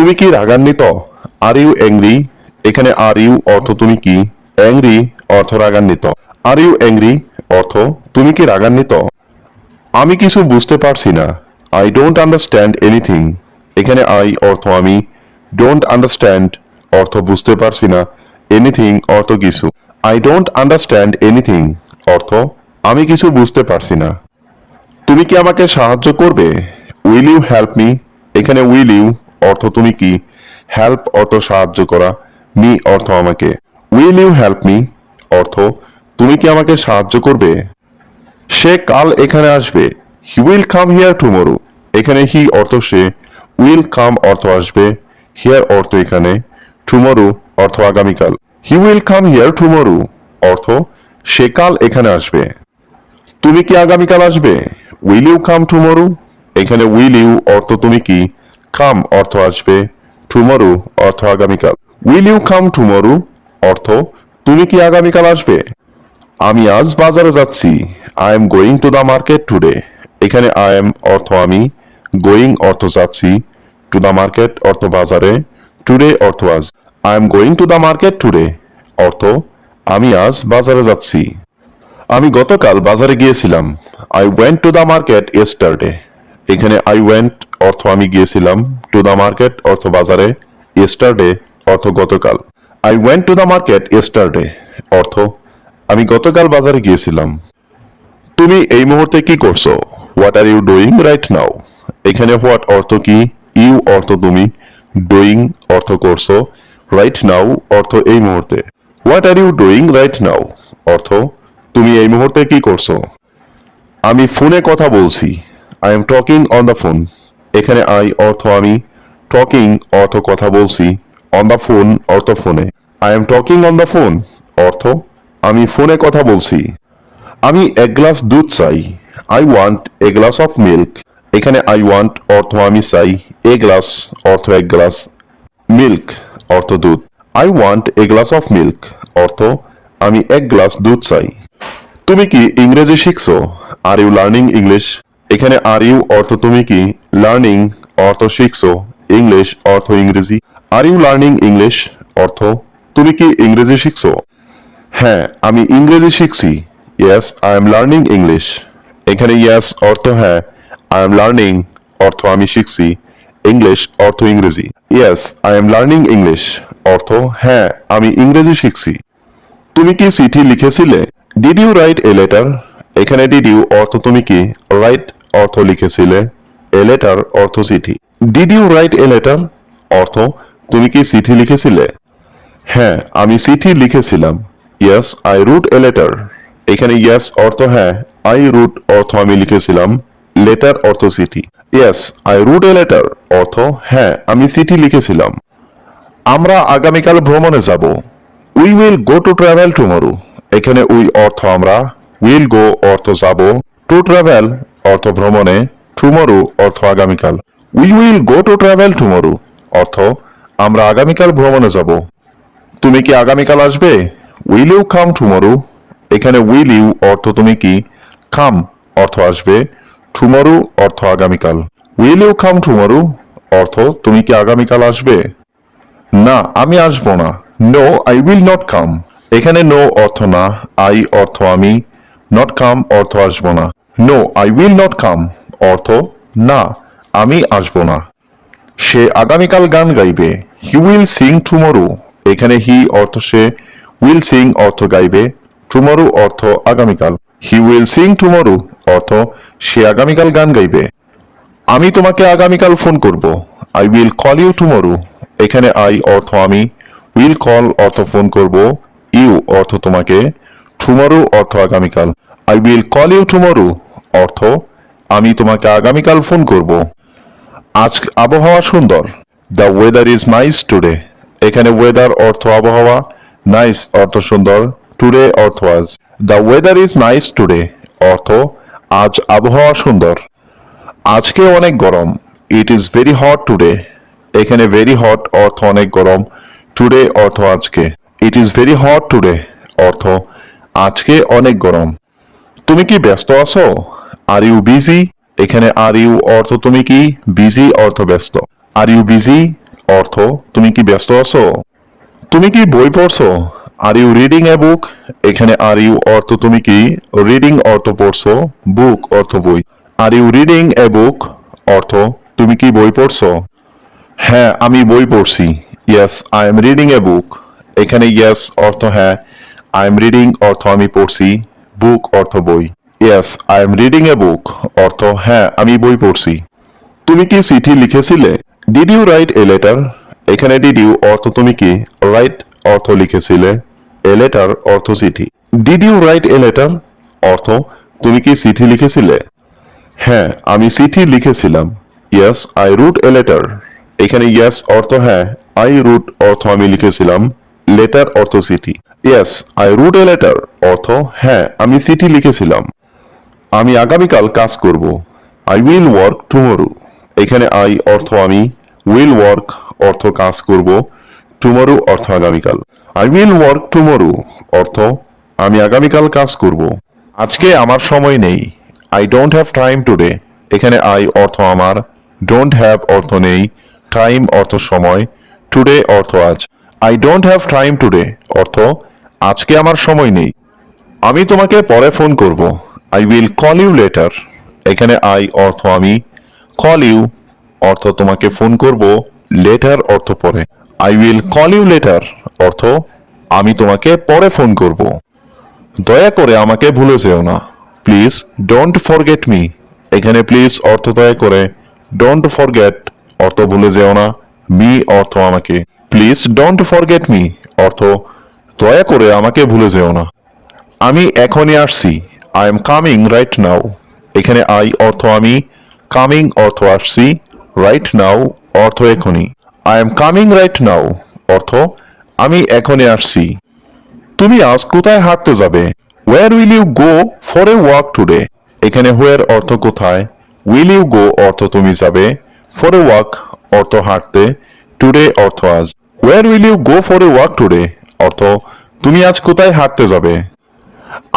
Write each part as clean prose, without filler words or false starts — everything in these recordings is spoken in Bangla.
তুমি কি রাগান্বিত? Are you angry? এখানে আর ইউ অর্থ তুমি কি, অ্যাংরি অর্থ রাগান্বিত। আর ইউ অ্যাংরি অর্থ তুমি কি রাগান্বিত? আমি কিছু বুঝতে পারছি না। I don't understand anything. এখানে আই অর্থ আমি, ডোন্ট আন্ডারস্ট্যান্ড অর্থ বুঝতে পারছি না, এনিথিং অর্থ কিছু। আই ডোন্ট আন্ডারস্ট্যান্ড এনিথিং অর্থ আমি কিছু বুঝতে পারছি না। তুমি কি আমাকে সাহায্য করবে? Will you help me? এখানে উইল ইউ অর্থ তুমি কি, হেল্প অর্থ সাহায্য করা, মি অর্থ আমাকে। উইল ইউ হেল্প মি অর্থ তুমি কি আমাকে সাহায্য করবে? সে কাল এখানে আসবে। He will come here tomorrow. এখানে হি অর্থ সে, উইল কাম অর্থ আসবে, হিয়ার অর্থ এখানে, টুমরো অর্থ আগামীকাল। He will come here tomorrow অর্থ সে কাল এখানে আসবে। তুমি কি আগামীকাল আসবে? Will you come tomorrow? এখানে উইল ইউ অর্থ তুমি কি, কাম অর্থ আসবে, টুমরো অর্থ আগামীকাল। উইল ইউ কাম টুমরো অর্থ তুমি কি আগামীকাল আসবে? আমি আজ বাজারে যাচ্ছি। I am going to the market today. এখানে আই এম অর্থ আমি, গোয়িং অর্থ যাচ্ছি, টু দ্য মার্কেট অর্থ বাজারে, টুডে অর্থ আজ। I am going to the market today অর্থ আমি আজ বাজারে যাচ্ছি। আমি গতকাল বাজারে গিয়েছিলাম। I went to the market yesterday. এখানে আই ওয়েন্ট অর্থ আমি গিয়েছিলাম, টু দ্য মার্কেট অর্থ বাজারে, ইয়েস্টারডে অর্থ গতকাল। I went to the market yesterday অর্থ আমি গতকাল বাজারে গিয়েছিলাম। তুমি এই মুহূর্তে কি করছো? What are you doing right now? এখানে হোয়াট অর্থ কি, ইউ অর্থ তুমি, ডুইং অর্থ করছো, রাইট নাও অর্থ এই মুহূর্তে। What are you doing right now অর্থ তুমি এই মুহূর্তে কি করছো? আমি ফোনে কথা বলছি। I am talking on the phone. এখানে আই অর্থ আমি, টকিং অর্থ কথা বলছি, অন দ্য ফোন অর্থ ফোনে। I am talking on the phone অর্থ আমি ফোনে কথা বলছি। আমি এক গ্লাস দুধ চাই। I want a glass of milk. এখানে আই ওয়ান্ট অর্থ আমি চাই, এ গ্লাস অর্থ এক গ্লাস, মিল্ক অর্থ দুধ। I want a glass of milk অর্থ আমি এক গ্লাস দুধ চাই। তুমি কি ইংরেজি শিখছো? Are you learning English? এখানে আর ইউ অর্থ তুমি কি, লার্নিং অর্থ শিখছো, ইংলিশ অর্থ ইংরেজি। আর ইউ লার্নিং ইংলিশ অর্থ তুমি কি ইংরেজি শিখছো? হ্যাঁ, আমি ইংরেজি শিখছি। Yes I am learning English. এখানে ইয়েস অর্থ হ্যাঁ, আই এম লার্নিং অর্থ আমি শিখছি, ইংলিশ অর্থ ইংরেজি। Yes I am learning English অর্থ হ্যাঁ আমি ইংরেজি শিখছি। তুমি কি চিঠি লিখেছিলে? Did you write a letter? এখানে ডিড ইউ অর্থ তুমি কি, রাইট অর্থ লিখেছিলে, এ লেটার অর্থ চিঠি। Did you write a letter অর্থ তুমি কি চিঠি লিখেছিলে? হ্যাঁ আমি চিঠি লিখেছিলাম। Yes I wrote a letter. এখানে ইয়েস অর্থ হ্যাঁ, আই রুট অর্থ আমি লিখেছিলাম, লেটার অর্থ চিঠি। Yes I wrote a letter অর্থ হ্যাঁ আমি চিঠি লিখেছিলাম। আমরা আগামীকাল ভ্রমণে যাব। We will go to travel tomorrow. এখানে উই অর্থ আমরা, উইল গো অর্থ যাব, টু ট্রাভেল অর্থ ভ্রমণে, টুমরো অর্থ আগামীকাল। We will go to travel tomorrow অর্থ আমরা আগামীকাল ভ্রমণে যাব। তুমি কি আগামীকাল আসবে? Will you come tomorrow? এখানে উইল ইউ অর্থ তুমি কি, কাম অর্থ আসবে, টুমরো অর্থ আগামীকাল। উইল ইউ কাম টুমরো অর্থ তুমি কি আগামীকাল আসবে? না আমি আসবো না, no I will not come. এখানে নো অর্থ না, আই অর্থ আমি, নট কাম অর্থ আসবো না। No I will not come অর্থ না আমি আসবো না। সে আগামীকাল গান গাইবে। He will sing tomorrow. এখানে হি অর্থ সে, উইল সিং অর্থ গাইবে, টুমরো অর্থ আগামীকাল। হি উইল সিং টুমরো অর্থ সে আগামীকাল গান গাইবে। আমি তোমাকে আগামীকাল ফোন করব। I will call you tomorrow. এখানে আই অর্থ আমি, উইল কল অর্থ ফোন করব, ইউ অর্থ তোমাকে, টুমরো অর্থ আগামীকাল। I will call you tomorrow অর্থ আমি তোমাকে আগামীকাল ফোন করব। আজ আবহাওয়া সুন্দর। The weather is nice today. এখানে ওয়েদার অর্থ আবহাওয়া, নাইস অর্থ সুন্দর, টুডে অর্থ আজ। The weather is nice today অর্থ আজ আবহাওয়া সুন্দর। আজকে অনেক গরম। It is very hot today. এখানে ভেরি হট অর্থ অনেক গরম, টুডে অর্থ আজকে। It is very hot today অর্থ আজকে অনেক গরম। তুমি কি ব্যস্ত আছো? Are you busy? এখানে আর ইউ অর্থ তুমি কি, বিজি অর্থ ব্যস্ত। আর ইউ বিজি অর্থ তুমি কি ব্যস্ত আছো? তুমি কি বই পড়ছো? আর ইউ রিডিং এ বুক? এখানে আর ইউ অর্থ তুমি কি, রিডিং অর্থ পড়ছো, বুক অর্থ বই। Are you reading a book অর্থ তুমি কি বই পড়ছো? হ্যাঁ আমি বই পড়ছি। Yes I am reading a বুক। এখানে ইয়েস অর্থ হ্যাঁ, আই এম রিডিং অর্থ আমি পড়ছি, বুক অর্থ বই। Yes I am reading a book অর্থ হ্যাঁ আমি বই পড়ছি। তুমি কি চিঠি লিখেছিলে? Did you write a letter? এখানে ডিড ইউ অর্থ তুমি কি, রাইট অর্থ লিখেছিলে, এ লেটার অর্থ চিঠি। Did you write a letter অর্থ তুমি কি চিঠি লিখেছিলে? হ্যাঁ আমি চিঠি লিখেছিলাম। Yes I wrote a letter. এখানে ইয়েস অর্থ হ্যাঁ, আই রুট অর্থ আমি লিখেছিলাম, লেটার অর্থ চিঠি। Yes I wrote a letter অর্থ হ্যাঁ আমি চিঠি লিখেছিলাম। আমি আগামীকাল কাজ করব। I will work tomorrow. এখানে আই অর্থ আমি, উইল ওয়ার্ক অর্থ কাজ করব, টুমরো অর্থ আগামীকাল। আই উইল ওয়ার্ক টুমরো অর্থ আমি আগামীকাল কাজ করব। আজকে আমার সময় নেই। I don't have time today. এখানে আই অর্থ আমার, ডোন্ট হ্যাভ অর্থ নেই, টাইম অর্থ সময়, টুডে অর্থ আজ। I don't have time today অর্থ আজকে আমার সময় নেই। আমি তোমাকে পরে ফোন করব। I will call you later. এখানে আই অর্থ আমি, কল ইউ অর্থ তোমাকে ফোন করব, লেটার অর্থ পরে। I will call you later অর্থ আমি তোমাকে পরে ফোন করব। দয়া করে আমাকে ভুলে যেও না। Please don't forget me. এখানে প্লিজ অর্থ দয়া করে, ডোন্ট ফরগেট অর্থ ভুলে যেও না, মি অর্থ আমাকে। প্লিজ ডোন্ট ফরগেট মি অর্থ দয়া করে আমাকে ভুলে যেও না। আমি এখনই আসছি। I am coming right now. এখানে আই অর্থ আমি, কামিং অর্থ আসছি, রাইট নাও অর্থ এখনই। I am coming right now অর্থ আমি এখনই আসছি। তুমি আজ কোথায় হাঁটতে যাবে? Where will you go for a walk today? এখানে হোয়ার অর্থ কোথায়, উইল ইউ গো অর্থ তুমি যাবে, ফর এ ওয়াক অর্থ হাঁটতে, টুডে অর্থ আজ। Where will you go for a walk today অর্থ তুমি আজ কোথায় হাঁটতে যাবে?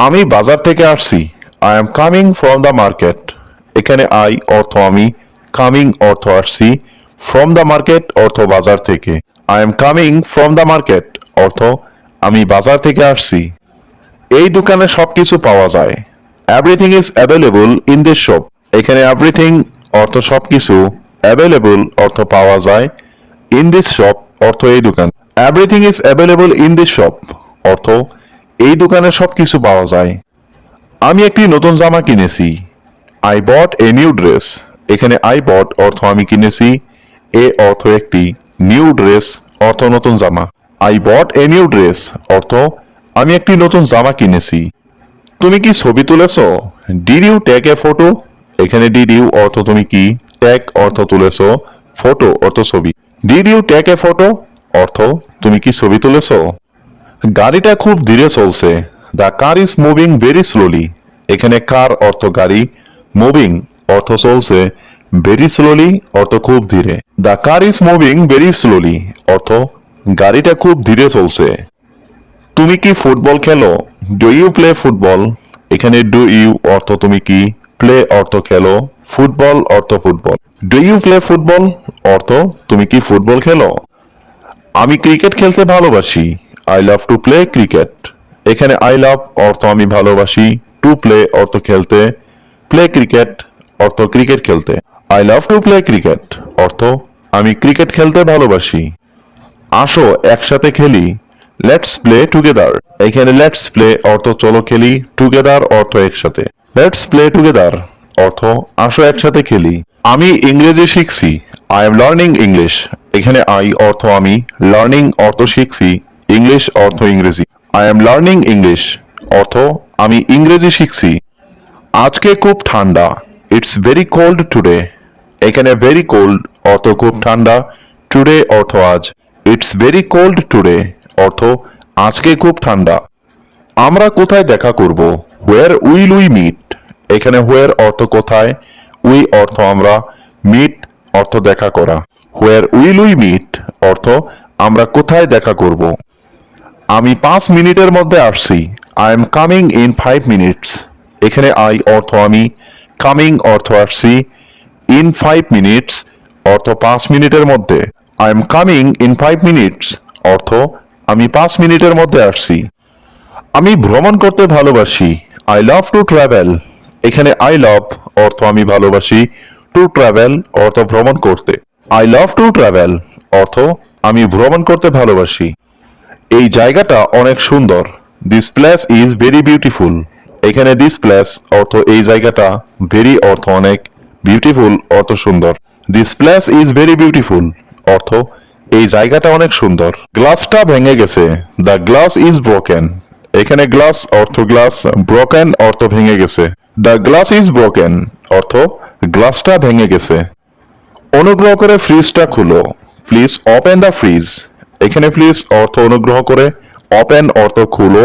আমি বাজার থেকে আসছি। I am coming from the market. এখানে আই অর্থ আমি, কামিং অর্থ আসছি, ফ্রম দ্য মার্কেট অর্থ বাজার থেকে। I am coming from the market অর্থ আমি বাজার থেকে আসছি। এই দোকানে সবকিছু পাওয়া যায়। Everything is available in this shop. এখানে এভরিথিং অর্থ সবকিছু, অ্যাভেলেবল অর্থ পাওয়া যায়, ইন দিস শপ অর্থ এই দোকান। Everything is available in this shop অর্থ এই দোকানে সবকিছু পাওয়া যায়। আমি একটি নতুন জামা কিনেছি। I bought a new dress. এখানে আই বট অর্থ আমি কিনেছি, এ অর্থ একটি, নিউ ড্রেস অর্থ নতুন জামা। I bought a new dress অর্থ আমি একটি নতুন জামা কিনেছি। তুমি কি ছবি তুলেছ? Did you take a photo? এখানে ডিড ইউ অর্থ তুমি কি, টেক অর্থ তুলেছ, ফটো অর্থ ছবি। Did you take a photo অর্থ তুমি কি ছবি তুলেছ? গাড়িটা খুব ধীরে চলছে। The car is moving very slowly. এখানে কার অর্থ গাড়ি, মুভিং অর্থ চলছে, ভেরি স্লোলি অর্থ খুব ধীরে। The car is moving very slowly অর্থ গাড়িটা খুব ধীরে চলছে। তুমি কি ফুটবল খেলো? Do you play football? এখানে ডু ইউ অর্থ তুমি কি, প্লে অর্থ খেলো, ফুটবল অর্থ football. Do you play football অর্থ তুমি কি ফুটবল খেলো? আমি ক্রিকেট খেলতে ভালোবাসি। I love to play cricket. এখানে আই লাভ অর্থ আমি ভালোবাসি, টু প্লে অর্থ খেলতে, প্লে ক্রিকেট অর্থ ক্রিকেট খেলতে। I love to play cricket অর্থ আমি ক্রিকেট খেলতে ভালোবাসি। আসো একসাথে খেলি। Let's play together. এখানে লেটস প্লে অর্থ চলো খেলি, টুগেদার অর্থ একসাথে। লেটস প্লে টুগেদার অর্থ আসো একসাথে খেলি। আমি ইংরেজি শিখছি। I am learning English. এখানে আই অর্থ আমি, লার্নিং অর্থ শিখছি, ইংলিশ অর্থ ইংরেজি। আই এম লার্নিং ইংলিশ অর্থ আমি ইংরেজি শিখছি। আজকে খুব ঠান্ডা। It's very cold today. এখানে ভেরি কোল্ড অর্থ খুব ঠান্ডা, টুডে অর্থ আজ। ইটস ভেরি কোল্ড টুডে অর্থ আজকে খুব ঠান্ডা। আমরা কোথায় দেখা করব? Where will we meet? এখানে হোয়ার অর্থ কোথায়, উই অর্থ আমরা, মিট অর্থ দেখা করা। হোয়ার উইল উই মিট অর্থ আমরা কোথায় দেখা করব। আমি 5 মিনিটের মধ্যে আসছি। I am coming in 5 minutes. এখানে আই অর্থ আমি, কামিং অর্থ আসছি, ইন 5 মিনিটস অর্থ 5 মিনিটের মধ্যে। I am coming in 5 minutes অর্থ আমি 5 মিনিটের মধ্যে আসছি। আমি ভ্রমণ করতে ভালোবাসি। I love to travel. এখানে আই লাভ অর্থ আমি ভালোবাসি, টু ট্রাভেল অর্থ ভ্রমণ করতে। আই লাভ টু ট্রাভেল অর্থ আমি ভ্রমণ করতে ভালোবাসি। এই জায়গাটা অনেক সুন্দর। This place is very beautiful. এখানে দিস প্লেস অর্থ এই জায়গাটা, ভেরি অর্থ অনেক, বিউটিফুল অর্থ সুন্দর। This place is very beautiful অর্থ এই জায়গাটা অনেক সুন্দর। গ্লাসটা ভেঙে গেছে। The glass is broken. এখানে গ্লাস অর্থ গ্লাস, ব্রোকেন অর্থ ভেঙে গেছে। দ্য গ্লাস ইজ ব্রোকেন অর্থ গ্লাসটা ভেঙে গেছে। অনুগ্রহ করে ফ্রিজটা খুলো। Please open the fridge. এখানে প্লিজ অর্থ অনুগ্রহ করে, ওপেন অর্থ খুলো,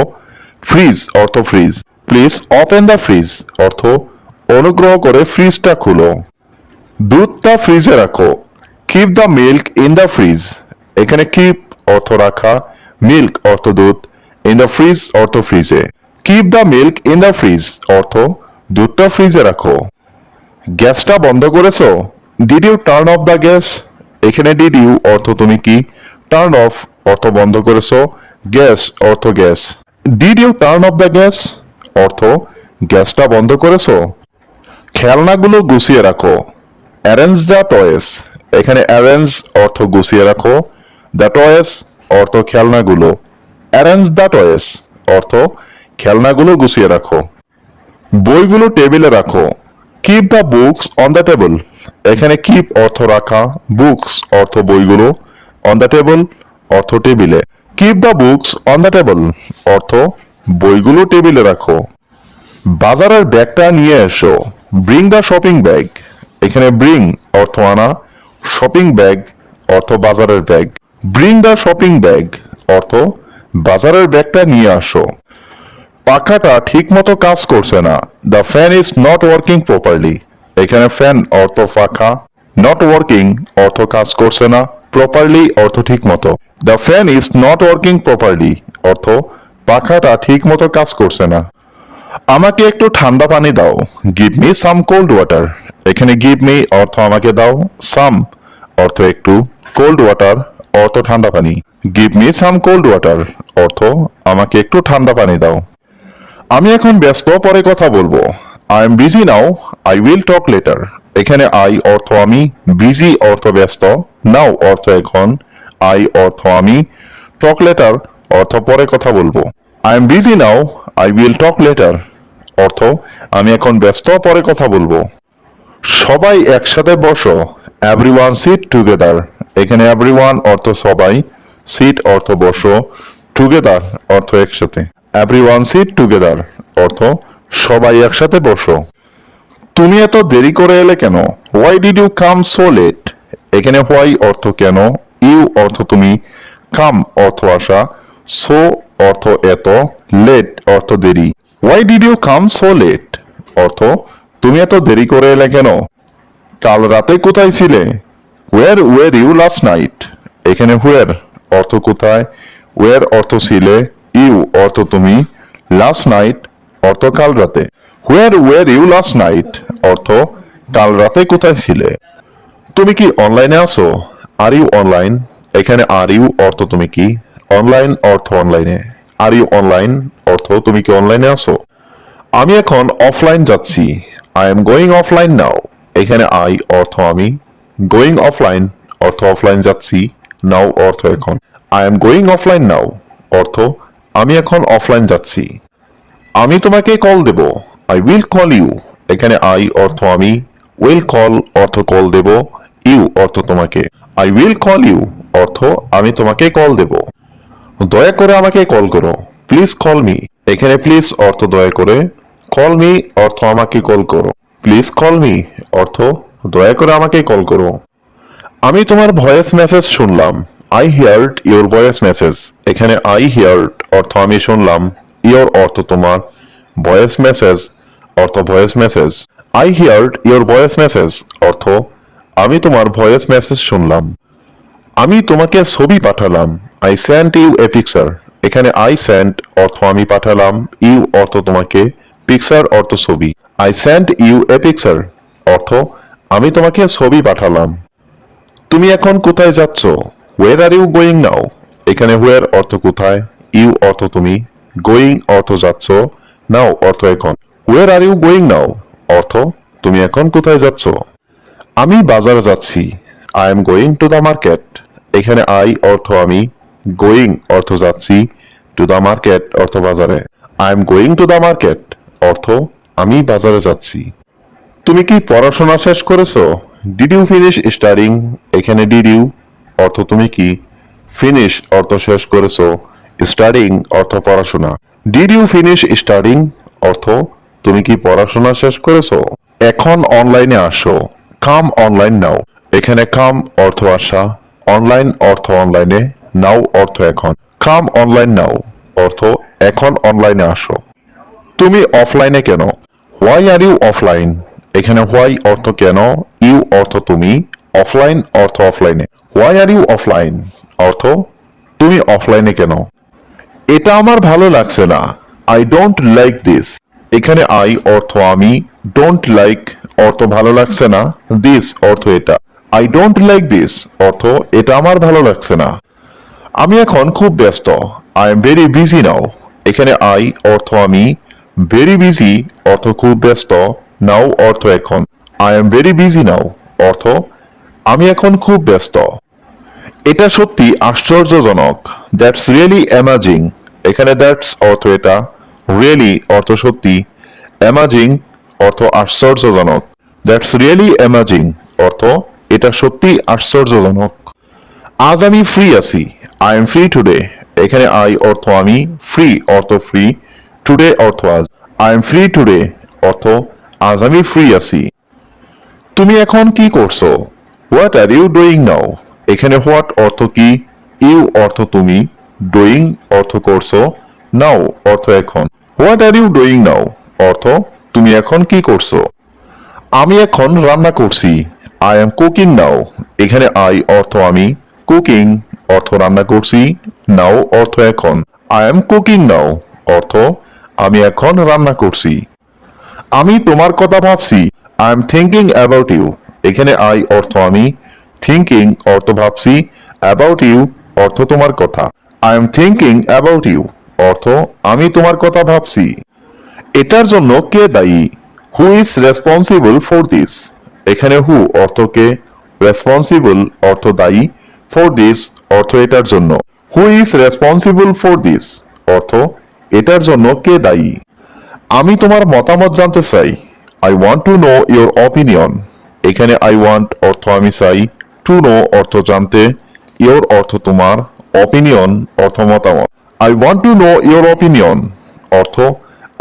ফ্রিজ অর্থ fridge. Please open the fridge অর্থ অনুগ্রহ করে ফ্রিজটা খুলো। দুধটা ফ্রিজে রাখো। Keep the milk in the fridge. এখানে কিপ অর্থ রাখা, মিল্ক অর্থ দুধ, ইন দ্য ফ্রিজ অর্থ ফ্রিজে। Keep the milk in the fridge অর্থ দুধটা ফ্রিজে রাখো। গ্যাসটা বন্ধ করেছো? Did you turn off the gas? এখানে ডিড ইউ অর্থ তুমি কি, টার্ন অফ অর্থ বন্ধ করেছো, গ্যাস অর্থ gas. Did you turn off the gas অর্থ গ্যাসটা বন্ধ করেছো। খেলনাগুলো গুছিয়ে রাখো। Arrange the toys. এখানে অ্যারেঞ্জ অর্থ গুছিয়ে রাখো, দ্য টয়েস অর্থ খেলনাগুলো। অ্যারেঞ্জ দ্য টয়েস অর্থ খেলনাগুলো গুছিয়ে রাখো। বইগুলো টেবিলে রাখো। Keep the books on the table. এখানে কিপ অর্থ রাখা, বুকস অর্থ বইগুলো, অন দ্য টেবল অর্থ টেবিলে। Keep the books on the table অর্থ বইগুলো টেবিলে রাখো। বাজারের ব্যাগটা নিয়ে এসো। Bring the shopping bag. এখানে ব্রিং অর্থ আনা, শপিং ব্যাগ অর্থ বাজারের bag. Bring the shopping bag অর্থ বাজারের ব্যাগটা নিয়ে আসো। পাখাটা ঠিক মতো কাজ করছে না। The fan is not working properly. এখানে ফ্যান অর্থ পাখা, নট ওয়ার্কিং অর্থ কাজ করছে না, প্রপারলি অর্থ ঠিক মতো। The fan is not working properly অর্থ পাখাটা ঠিক মতো কাজ করছে না। আমাকে একটু ঠান্ডা পানি দাও। Give me some cold water. এখানে গিভ মি অর্থ আমাকে দাও, সাম অর্থ একটু, কোল্ড ওয়াটার অর্থ ঠান্ডা পানি। Give me some cold water অর্থ আমাকে একটু ঠান্ডা পানি দাও। আমি এখন ব্যস্ত, পরে কথা বলবো। I am busy now, I will talk later. এখানে আই অর্থ আমি, বিজি অর্থ ব্যস্ত, নাও অর্থ এখন, আই অর্থ আমি, টক লেটার অর্থ পরে কথা বলবো। I am busy now, I will talk later অর্থ আমি এখন ব্যস্ত, পরে কথা বলবো। সবাই একসাথে বসো। Everyone sit together. এখানে এভরিওয়ান অর্থ সবাই, সিট অর্থ বসো, টুগেদার অর্থ একসাথে। এভরিওয়ান সিট টুগেদার অর্থ সবাই একসাথে বসো। তুমি এত দেরি করে এলে কেন? Why did you come so late? এখানে হোয়াই অর্থ কেন, ইউ অর্থ তুমি, কাম অর্থ আসা, সো অর্থ এত, লেট অর্থ দেরি। Why did you come so late অর্থ তুমি এত দেরি করে এলে কেন? কাল রাতে কোথায় ছিলে? ওয়ের ওয়ের ইউ লাস্ট নাইট। এখানে হোয়ার অর্থ কোথায়, ওয়ের অর্থ ছিলে, ইউ অর্থ তুমি, লাস্ট নাইট অর্থ কাল রাতে। Where were you last night অর্থ কাল রাতে কোথায় ছিলে। তুমি কি অনলাইনে আছো? Are you online. এখানে আর ইউ অর্থ তুমি কি, অনলাইন অর্থ অনলাইনে। আর ইউ অনলাইন অর্থ তুমি কি অনলাইনে আছো। আমি এখন অফলাইন যাচ্ছি। আই এম গোয়িং অফলাইন নাও। এখানে আই অর্থ আমি, গোয়িং অফলাইন অর্থ অফলাইন যাচ্ছি, নাও অর্থ এখন। I am going offline now অর্থ আমি এখন অফলাইন যাচ্ছি। আমি তোমাকে কল দেব। I will call you. এখানে আই অর্থ আমি, উইল কল অর্থ কল দেব, ইউ অর্থ তোমাকে। আই উইল কল ইউ অর্থ আমি তোমাকে কল দেব। দয়া করে আমাকে কল করো। Please call me. এখানে প্লিজ অর্থ দয়া করে, কল মি অর্থ আমাকে কল করো। প্লিজ কল মি অর্থ দয়া করে আমাকে কল করো। আমি তোমার ভয়েস মেসেজ শুনলাম। I heard your voice message. এখানে আই হিয়ার্ড অর্থ আমি শুনলাম, ইউর অর্থ তোমার, ভয়েস মেসেজ অর্থ voice message. I heard your voice message অর্থ আমি তোমার ভয়েস মেসেজ শুনলাম। আমি তোমাকে ছবি পাঠালাম। I sent you a picture. এখানে আই সেন্ট অর্থ আমি পাঠালাম, ইউ অর্থ তোমাকে, পিকচার অর্থ ছবি। I sent you a picture অর্থ আমি তোমাকে ছবি পাঠালাম। তুমি এখন কোথায় যাচ্ছ? Where are you going now? এখানে ওয়ের অর্থ কোথায়, ইউ অর্থ তুমি, গোয়িং অর্থ যাচ্ছ, নাও অর্থ এখন। ওয়ের আর ইউ গোয়িং নাও অর্থ তুমি এখন কোথায় যাচ্ছ? আমি বাজারে যাচ্ছি। I am going to the market. এখানে আই অর্থ আমি, গোয়িং অর্থ যাচ্ছি, টু দ্য মার্কেট অর্থ বাজারে। I am going to the market অর্থ আমি বাজারে যাচ্ছি। তুমি কি পড়াশোনা শেষ করেছো? Did you finish studying? এখানে ডিড ইউ অর্থ তুমি কি, ফিনিশ অর্থ শেষ করেছো, স্টাডিং অর্থ পড়াশোনা। ডিড ইউ ফিনিশ স্টাডিং অর্থ তুমি কি পড়াশোনা শেষ করেছো? এখন অনলাইনে আসো। কাম অনলাইন নাও। এখানে কাম অর্থ আসা, অনলাইন অর্থ অনলাইনে, নাও অর্থ এখন। কাম অনলাইন নাও অর্থ এখন অনলাইনে আসো। তুমি অফলাইনে কেন? Why are you offline? এখানে হোয়াই অর্থ কেন, ইউ অর্থ তুমি, অফলাইন অর্থ অফলাইনে। হোয়াই আর ইউ অফলাইন অর্থ তুমি অফলাইনে কেন? এটা আমার ভালো লাগছে না। I don't like this. এখানে আই অর্থ আমি, ডোন্ট লাইক অর্থ ভালো লাগছে না, দিস অর্থ এটা। আই ডোন্ট লাইক দিস অর্থ এটা আমার ভালো লাগছে না। আমি এখন খুব ব্যস্ত। I am very busy now. এখানে আই অর্থ আমি, ভেরি বিজি অর্থ খুব ব্যস্ত, নাও অর্থ এখন। I am very busy now অর্থ আমি এখন খুব ব্যস্ত। এটা সত্যি আশ্চর্যজনক। That's really amazing. এখানে দ্যাটস অর্থ এটা, রিয়েলি অর্থ সত্যি, অ্যামাজিং অর্থ আশ্চর্যজনক। দ্যাটস রিয়েলি অ্যামাজিং অর্থ এটা সত্যি আশ্চর্যজনক। আজ আমি ফ্রি আছি। I am free today. এখানে আই অর্থ আমি, ফ্রি অর্থ ফ্রি, টুডে অর্থ আজ। আই এম ফ্রি টুডে অর্থ আজ আমি ফ্রি আছি। তুমি এখন কি করছো? What are you doing now? এখানে হোয়াট অর্থ কি, ইউ অর্থ তুমি, ডুইং অর্থ করছো, নাও অর্থ এখন। What are you doing now অর্থ তুমি এখন কি করছো? আমি এখন রান্না করছি। I am cooking now. এখানে আই অর্থ আমি, কুকিং অর্থ রান্না করছি, নাও অর্থ এখন। আই এম কুকিং নাও অর্থ আমি এখন রান্না করছি। আমি তোমার কথা ভাবছি। I am thinking about you. এখানে আই অর্থ আমি, থিঙ্কিং অর্থ ভাবছি, অ্যাবাউট ইউ অর্থ তোমার কথা। I am thinking about you অর্থ আমি তোমার কথা ভাবছি। এটার জন্য কে দায়ী? Who is responsible for this? এখানে হু অর্থ কে, রেসপন্সিবল অর্থ দায়ী, ফর দিস অর্থ এটার জন্য। হু ইজ রেসপন্সিবল ফর দিস অর্থ এটার জন্য কে দায়ী? আমি তোমার মতামত জানতে চাই। I want to know your opinion. এখানে আই ওয়ান্ট অর্থ আমি চাই, টু নো অর্থ জানতে, ইওর অর্থ তোমার, অপিনিয়ন অর্থ মতামত। I want to know your opinion অর্থ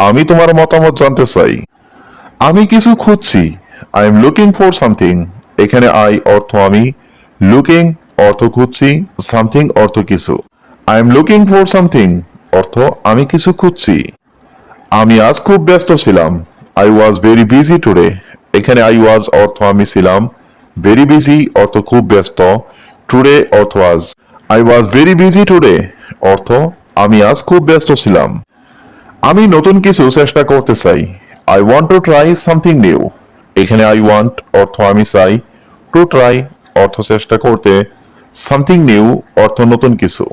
আমি তোমার মতামত জানতে চাই। আমি কিছু খুঁজছি। I am looking for something. এখানে আই অর্থ আমি, লুকিং অর্থ খুঁজছি, সামথিং অর্থ কিছু। I am looking for something অর্থ আমি কিছু খুঁজছি। আমি আজ খুব ব্যস্ত ছিলাম। I was very busy today. এখানে আই ওয়াজ অর্থ আমি ছিলাম, ভেরি বিজি অর্থ খুব ব্যস্ত, টুডে অর্থ আজ। I was very busy today অর্থ আমি আজ খুব ব্যস্ত ছিলাম। আমি নতুন কিছু চেষ্টা করতে চাই। I want to try something new. এখানে আই ওয়ান্ট অর্থ আমি চাই, টু ট্রাই অর্থ চেষ্টা করতে, সামথিং নিউ অর্থ নতুন কিছু।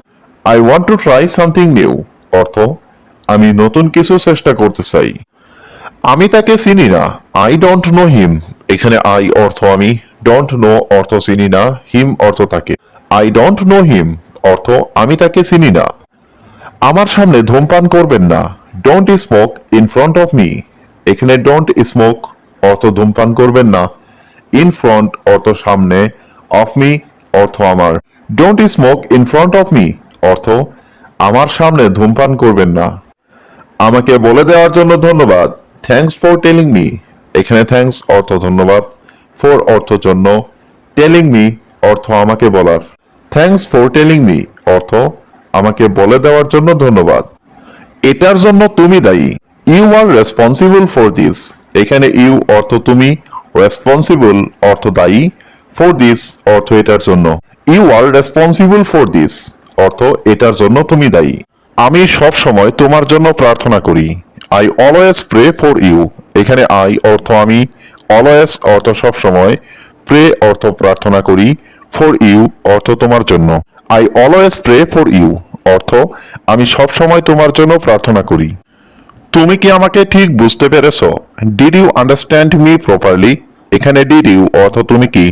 I want to try something new অর্থ আমি নতুন কিছু চেষ্টা করতে চাই। আমি তাকে চিনি না। I don't know him. এখানে আই অর্থ আমি, ডোন্ট নো অর্থ চিনি না, হিম অর্থ তাকে। আই ডোন্ট নো হিম অর্থ আমি তাকে চিনি না। আমার সামনে ধূমপান করবেন না। Don't smoke in front of me. এখানে ডোন্ট স্মোক অর্থ ধূমপান করবেন না, ইন ফ্রন্ট অর্থ সামনে, অফ মি অর্থ আমার। Don't smoke in front of me অর্থ আমার সামনে ধূমপান করবেন না। আমাকে বলে দেওয়ার জন্য ধন্যবাদ। Thanks for telling me. এখানে থ্যাঙ্কস অর্থ ধন্যবাদ, ফর অর্থ জন্য, টেলিং মি অর্থ আমাকে বলার। থ্যাঙ্কস ফর টেলিং মি অর্থ আমাকে বলে দেওয়ার জন্য ধন্যবাদ। এটার জন্য তুমি দায়ী। You are responsible for this. এখানে ইউ অর্থ তুমি, রেসপন্সিবল অর্থ দায়ী, ফর দিস অর্থ এটার জন্য। You are responsible for this অর্থ এটার জন্য তুমি দায়ী। আমি সব সময় তোমার জন্য প্রার্থনা করি। I always pray for you. এখানে আই অর্থ আমি, অলওয়েজ অর্থ সব সময়, প্রে অর্থ প্রার্থনা করি, ফর ইউ অর্থ তোমার জন্য। I always pray for you অর্থ আমি সব সময় তোমার জন্য প্রার্থনা করি। তুমি কি আমাকে ঠিক বুঝতে পেরেছো? Did you understand me properly? এখানে ডিড ইউ অর্থ তুমি কি,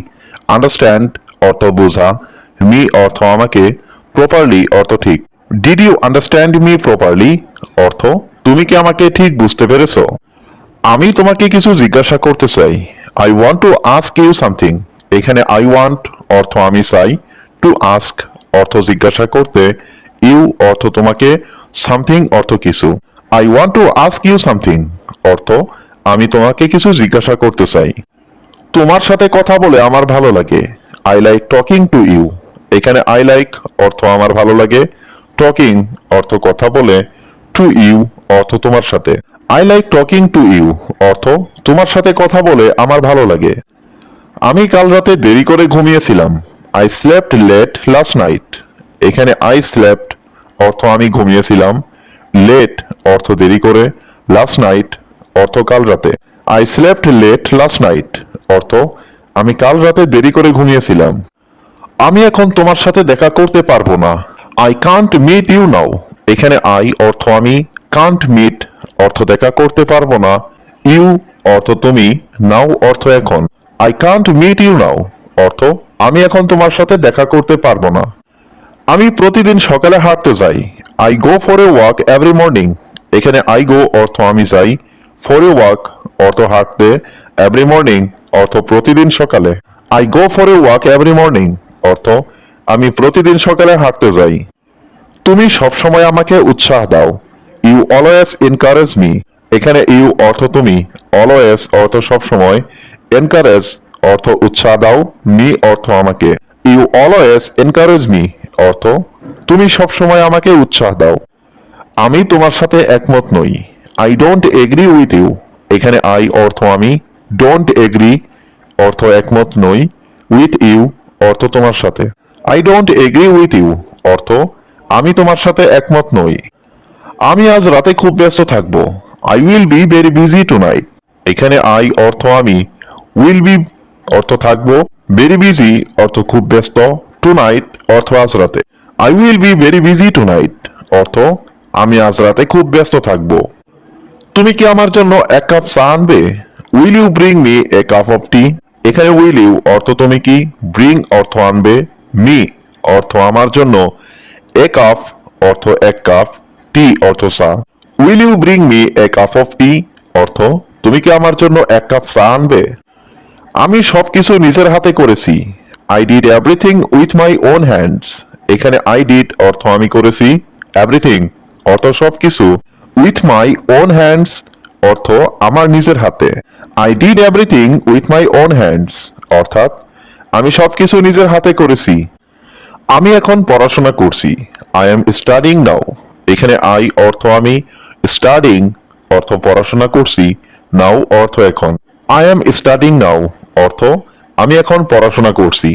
আন্ডারস্ট্যান্ড অর্থ বোঝা, মি অর্থ আমাকে, প্রপারলি অর্থ ঠিক। Did you understand me properly অর্থ তুমি কি আমাকে ঠিক বুঝতে পেরেছো? আমি তোমাকে কিছু জিজ্ঞাসা করতে চাই। I want to ask you something. এখানে আই ওয়ান্ট অর্থ আমি চাই, টু আস্ক অর্থ জিজ্ঞাসা করতে, ইউ অর্থ তোমাকে, সামথিং অর্থ কিছু। I want to ask you something অর্থ আমি তোমাকে কিছু জিজ্ঞাসা করতে চাই। তোমার সাথে কথা বলে আমার ভালো লাগে। I like talking to you. এখানে আই লাইক অর্থ আমার ভালো লাগে, টকিং অর্থ কথা বলে, টু ইউ অর্থ তোমার সাথে। I like talking to you অর্থ তোমার সাথে কথা বলে আমার ভালো লাগে। আমি কাল রাতে দেরি করে ঘুমিয়েছিলাম। I slept late last night. এখানে আই স্লেপ্ট অর্থ আমি ঘুমিয়েছিলাম, লেট অর্থ দেরি করে, লাস্ট নাইট অর্থ কাল রাতে। I slept late last night অর্থ আমি কাল রাতে দেরি করে ঘুমিয়েছিলাম। আমি এখন তোমার সাথে দেখা করতে পারবো না। আই কান্ট মিট ইউ নাও। এখানে আই অর্থ আমি, কান্ট মিট অর্থ দেখা করতে পারবো না, ইউ অর্থ তুমি, নাও অর্থ এখন। আই কান্ট মিট ইউ নাও অর্থ আমি এখন তোমার সাথে দেখা করতে পারবো না। আমি প্রতিদিন সকালে হাঁটতে যাই। I go for a walk every morning. এখানে আই গো অর্থ আমি যাই, ফর এ ওয়াক অর্থ হাঁটতে, এভরি মর্নিং অর্থ প্রতিদিন সকালে। I go for a walk every morning অর্থ আমি প্রতিদিন সকালে হাঁটতে যাই। তুমি সবসময় আমাকে উৎসাহ দাও। You always encourage me. এখানে ইউ অর্থ তুমি, অলওয়েজ অর্থ সবসময়, এনকারেজ অর্থ উৎসাহ দাও, মি অর্থ আমাকে। ইউ অলওয়েজ এনকারেজ মি অর্থ তুমি সবসময় আমাকে উৎসাহ দাও। আমি তোমার সাথে একমত নই। I don't agree with you. এখানে আই অর্থ আমি, ডোন্ট এগ্রি অর্থ একমত নই, উইথ ইউ অর্থ তোমার সাথে। I don't agree with you অর্থ আমি তোমার সাথে একমত নই। আমি আজ রাতে খুব ব্যস্ত থাকবো। I will be very busy tonight. এখানে আই অর্থ আমি, উইল বি অর্থ থাকবো, ভেরি বিজি অর্থ খুব ব্যস্ত, টুনাইট অর্থ আজ রাতে। I will be very busy tonight অর্থ আমি আজ রাতে খুব ব্যস্ত থাকবো। তুমি কি আমার জন্য এক কাপ চা আনবে? Will you bring me a cup of tea. এখানে উইল ইউ অর্থ তুমি কি, ব্রিং অর্থ আনবে, মি অর্থ আমার জন্য, এ কাপ অর্থ এক কাপ, টি অর্থ চা। Will you bring me a cup of tea অর্থ তুমি কি আমার জন্য এক কাপ চা আনবে? আমি সবকিছু নিজের হাতে করেছি। I did everything with my own hands. এখানে আই ডিড অর্থ আমি করেছি, এভরিথিং অর্থ সবকিছু, উইথ মাই ওন হ্যান্ডস অর্থ আমার নিজের হাতে। I did everything with my own hands অর্থাৎ আমি সবকিছু নিজের হাতে করেছি। আমি এখন পড়াশোনা করছি। আই এম স্টাডিং নাও। এখানে আই অর্থ আমি, স্টাডিং অর্থ পড়াশোনা করছি, নাও অর্থ এখন। আই এম স্টাডিং নাও অর্থ আমি এখন পড়াশোনা করছি।